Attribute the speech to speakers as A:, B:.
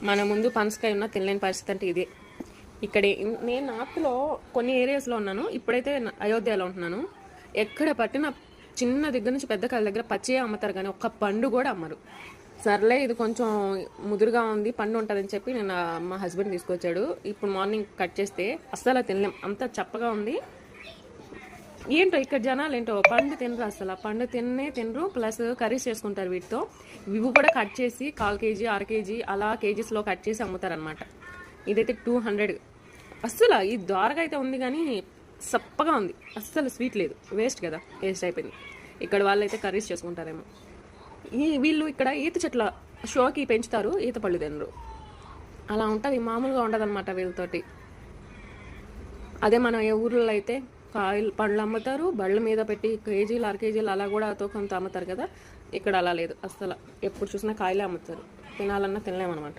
A: మన ముందు పనసకాయ ఉన్న తినలేని పరిస్థితి అంటే ఇదే. ఇక్కడే నేను నార్త్లో కొన్ని ఏరియాస్లో ఉన్నాను, ఇప్పుడైతే అయోధ్యలో ఉంటున్నాను. ఎక్కడ పట్టిన చిన్న దగ్గర నుంచి పెద్ద కాయల దగ్గర పచ్చియే అమ్ముతారు, కానీ ఒక్క పండు కూడా అమ్మరు. సర్లే ఇది కొంచెం ముదురుగా ఉంది, పండు ఉంటుందని చెప్పి నేను మా హస్బెండ్ తీసుకొచ్చాడు. ఇప్పుడు మార్నింగ్ కట్ చేస్తే అస్సలు తినలేం, అంత చప్పగా ఉంది. ఏంటో ఇక్కడ జనాలు ఏంటో పండు తినరు, అసలు పండు తినరు. ప్లస్ కర్రీస్ చేసుకుంటారు వీటితో. ఇవి కూడా కట్ చేసి 1/4 kg 1/2 kg అలా కేజీస్లో కట్ చేసి అమ్ముతారనమాట. ఇదైతే 200. అస్సలు ఈ దోరగా అయితే ఉంది కానీ సప్పగా ఉంది, అస్సలు స్వీట్ లేదు. వేస్ట్ కదా, వేస్ట్ అయిపోయింది. ఇక్కడ వాళ్ళైతే కర్రీస్ చేసుకుంటారేమో. వీళ్ళు ఇక్కడ ఈత చెట్ల షోకి పెంచుతారు, ఈత పళ్ళు తినరు. అలా ఉంటుంది, మామూలుగా ఉండదన్నమాట వీళ్ళతోటి. అదే మన ఊర్లో అయితే కాయలు పండ్లు అమ్ముతారు, బళ్ళ మీద పెట్టి కేజీలు 1/2 kg అలా కూడా కొంత అమ్ముతారు కదా. ఇక్కడ అలా లేదు అస్సలు, ఎప్పుడు చూసినా కాయలే అమ్ముతారు. తినాలన్నా తినలేమన్నమాట.